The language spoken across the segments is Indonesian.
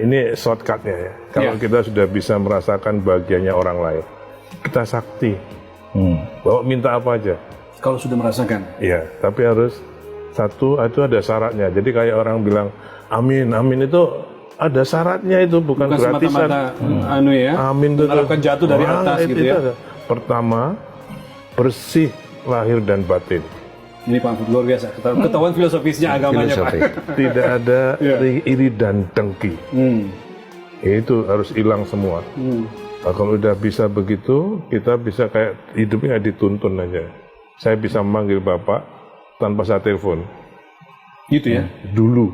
Ini shortcutnya ya. Kalau kita sudah bisa merasakan bahagianya orang lain, kita sakti. Bawa minta apa aja. Kalau sudah merasakan. Iya, tapi harus satu itu ada syaratnya. Jadi kayak orang bilang amin, amin itu ada syaratnya, itu bukan gratisan. Semata-mata amin itu mengharapkan jatuh dari atas gitu ya. Ada. Pertama, bersih lahir dan batin. Ini Pak Mahfud luar biasa. Ketahuan filosofisnya agamanya Pak. Tidak ada iri dan dengki. Itu harus hilang semua. Nah, kalau udah bisa begitu, kita bisa kayak hidupnya dituntun aja. Saya bisa memanggil Bapak tanpa saya telepon. Gitu ya? Dulu.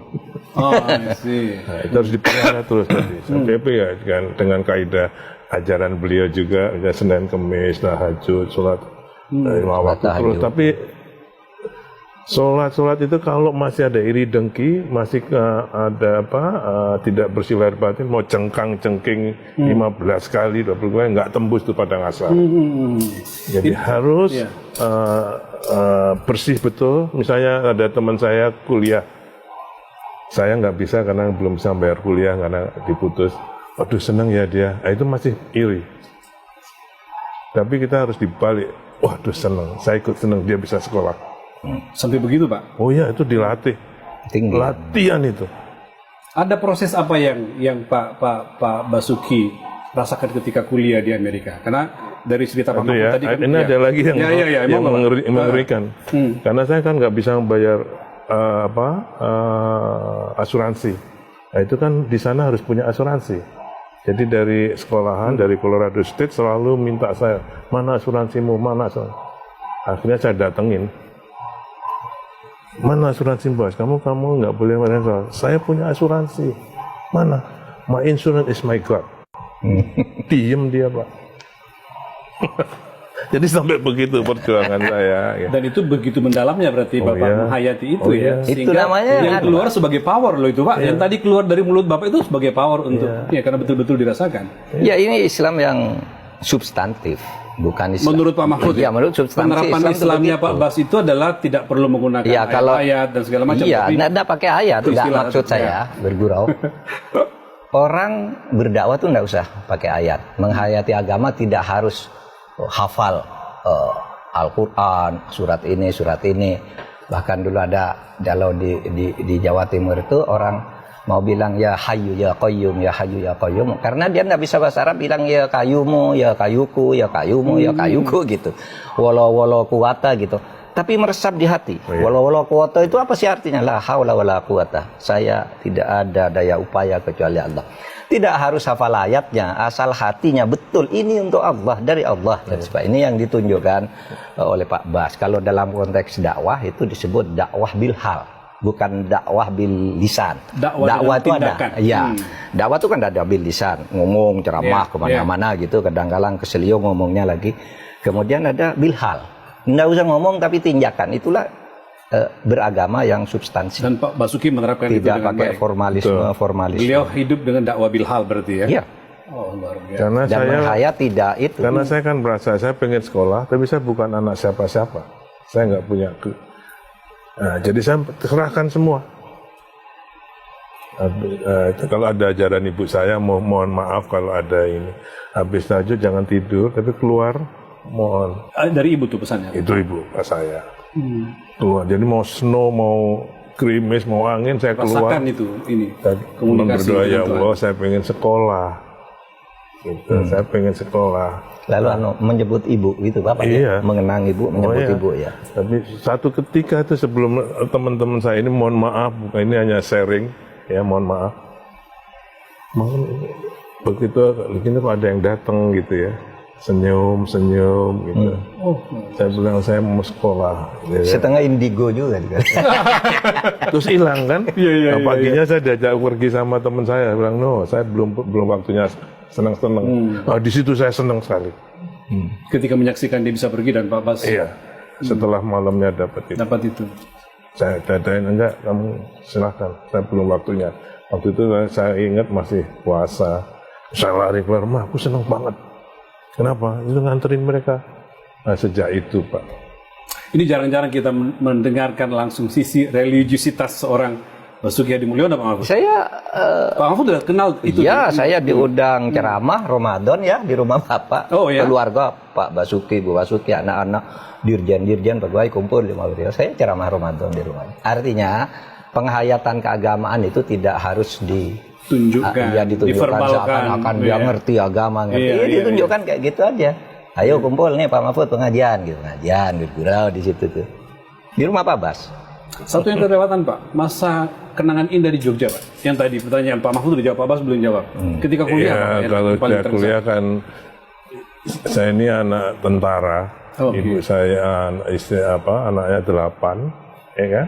Oh, sih. Nah, itu harus dipelihara terus tadi. Sampai ya dengan kaidah ajaran beliau juga, ya, Senin Kemis, tahajud, sholat, lima waktu terus. Tapi sholat itu kalau masih ada iri dengki, masih ada tidak bersih lahir batin, mau cengking 15 kali, 20 kali, nggak tembus tuh padang asal. Jadi harus bersih betul. Misalnya ada teman saya kuliah, saya nggak bisa karena belum bisa bayar kuliah karena diputus. Waduh seneng ya dia, itu masih iri. Tapi kita harus dibalik, waduh seneng, saya ikut seneng dia bisa sekolah. Sampai begitu Pak? Oh ya, itu dilatih. Tinggi. Latihan itu. Ada proses apa yang Pak Basuki rasakan ketika kuliah di Amerika? Karena dari cerita Pak Mahfud tadi kan, ini ada lagi yang mengerikan. Karena saya kan nggak bisa membayar asuransi. Nah, itu kan di sana harus punya asuransi. Jadi dari sekolahan, dari Colorado State selalu minta saya, mana asuransimu, mana asuransi. Akhirnya saya datengin. Mana asuransi bos? Kamu nggak boleh mereka. Saya punya asuransi. Mana? My insurance is my God. Diem dia Pak. Jadi sampai begitu perjuangan saya. Ya. Dan itu begitu mendalamnya berarti Bapak menghayati itu ya. Itu namanya yang keluar sebagai power loh itu Pak. Yang tadi keluar dari mulut Bapak itu sebagai power untuk karena betul-betul dirasakan. Ya ini Islam yang substantif, bukan Islam. Menurut Pak Mahfud. Iya, menurut substantif. Penerapan Islamnya Pak Bas itu adalah tidak perlu menggunakan ayat dan segala macam. Iya, tidak pakai ayat. Tidak maksud saya bergurau. Orang berdakwah tuh tidak usah pakai ayat. Menghayati agama tidak harus hafal Al-Quran, surat ini. Bahkan dulu ada kalau di Jawa Timur itu orang mau bilang ya hayyu ya qayyum, ya hayyu ya qayyum, karena dia nggak bisa bahasa Arab bilang ya kayumu, ya kayuku, ya kayumu, ya kayuku gitu. Walau kuwata gitu. Tapi meresap di hati. Walau kuwata itu apa sih artinya? La haula wala quwata. Saya tidak ada daya upaya kecuali Allah. Tidak harus hafal ayatnya, asal hatinya betul ini untuk Allah, dari Allah. Dan sebagainya. Ini yang ditunjukkan oleh Pak Bas. Kalau dalam konteks dakwah itu disebut dakwah bil hal, bukan dakwah bil lisan. Dakwah itu ada, dakwah itu kan ada bil lisan, ngomong ceramah kemana-mana gitu. Kadang-kadang keselio ngomongnya lagi. Kemudian ada bil hal, nggak usah ngomong tapi tindakan. Itulah beragama yang substansi. Dan Pak Basuki menerapkan itu dengan pakai formalisme. Beliau hidup dengan dakwah bil hal berarti ya. Iya. Oh, luar biasa. Karena dan saya tidak itu. Karena saya kan merasa saya pengen sekolah, tapi saya bukan anak siapa-siapa. Saya nggak punya. Nah, jadi saya serahkan semua. Kalau ada ajaran ibu saya, mohon maaf kalau ada ini. Habis tahajud jangan tidur, tapi keluar mohon. Dari ibu tuh pesannya. Itu ibu pas saya. Keluar. Jadi mau snow, mau gerimis, mau angin, saya keluar. Rasakan itu ini. Komunikasi berdoa ya Allah, saya pengen sekolah. Gitu. Saya pengen sekolah. Lalu menyebut ibu gitu Bapak ya? Mengenang ibu, menyebut ibu ya. Tapi satu ketika itu sebelum teman-teman saya ini, mohon maaf, ini hanya sharing, ya mohon maaf. Begitu begini kok ada yang datang gitu ya, senyum gitu. Saya bilang saya mau sekolah. Gitu. Setengah indigo juga. Terus hilang kan? Paginya saya diajak pergi sama teman saya, bilang no, saya belum waktunya senang-senang. Di situ saya senang sekali. Ketika menyaksikan dia bisa pergi dan Pak Bas. Iya. Setelah malamnya dapat itu. Saya dadain, enggak, kamu silahkan. Saya belum waktunya. Waktu itu saya ingat masih puasa. Saya lari keluar rumah, aku senang banget. Kenapa? Itu nganterin mereka. Nah, sejak itu, Pak. Ini jarang-jarang kita mendengarkan langsung sisi religiusitas seorang Basuki Hadi Mulyono, Pak Mahfud. Saya Pak Mahfud udah kenal itu. ya, saya diundang ceramah Ramadan ya di rumah Bapak. Oh, ya? Keluarga Pak Basuki, Bu Basuki, anak-anak, dirjen-dirjen, pegawai kumpul di rumah beliau. Saya ceramah Ramadan di rumah. Artinya penghayatan keagamaan itu tidak harus tunjukkan, ditunjukkan seakan-akan dia ngerti agama, ditunjukkan kayak gitu aja. Ayo kumpul nih Pak Mahfud pengajian gitu, pengajian bergurau di situ tuh. Di rumah Pak Bas. Satu yang kelewatan Pak, masa kenangan indah di Jogja Pak. Yang tadi pertanyaan Pak Mahfud udah jawab, Pak Bas belum jawab. Ketika kuliah ya, Pak, kalau tidak kuliah kan saya ini anak tentara, ibu saya istri anaknya 8, ya kan?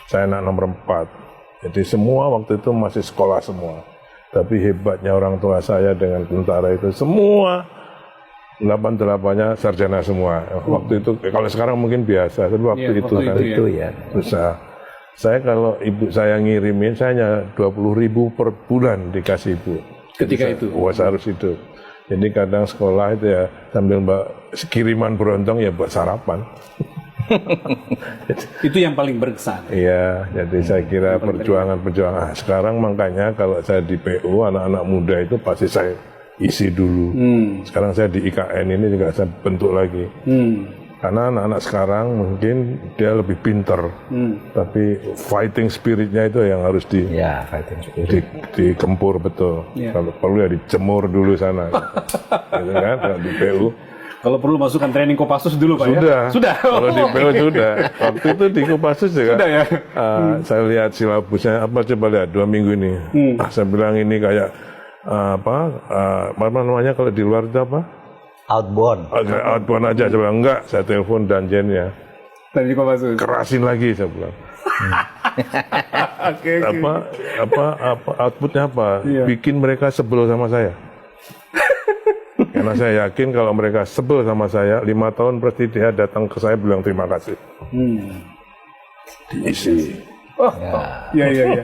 Saya anak nomor 4. Jadi semua waktu itu masih sekolah semua. Tapi hebatnya orang tua saya dengan tentara itu semua 8-8-nya sarjana semua. Waktu itu kalau sekarang mungkin biasa, tapi waktu itu kan itu ya susah. Saya kalau ibu saya ngirimin, saya hanya 20.000 per bulan dikasih ibu. Ketika itu. Saya harus hidup. Jadi kadang sekolah itu ya sambil kiriman berontong ya buat sarapan. Itu yang paling berkesan. Iya, jadi saya kira perjuangan. Sekarang makanya kalau saya di PU, anak-anak muda itu pasti saya isi dulu. Sekarang saya di IKN ini juga saya bentuk lagi. Karena anak-anak sekarang mungkin dia lebih pinter, tapi fighting spiritnya itu yang harus dikempur betul. Kalau perlu ya dijemur dulu sana, gitu kan? Kalau di PU. Kalau perlu masukkan training Kopassus dulu Pak Sudah. Kalau di PU sudah. Waktu itu di Kopassus juga. Sudah ya. Saya lihat silabusnya apa, coba lihat 2 minggu ini. Saya bilang ini kayak apa namanya kalau di luar itu apa? Outbound. Outbound aja, coba enggak. Saya telepon danjennya. Training Kopassus. Kerasin lagi saya bilang. Outputnya apa? Bikin mereka sebel sama saya. Karena saya yakin kalau mereka sebel sama saya, 5 tahun pasti dia datang ke saya bilang terima kasih. Diisi. Iya.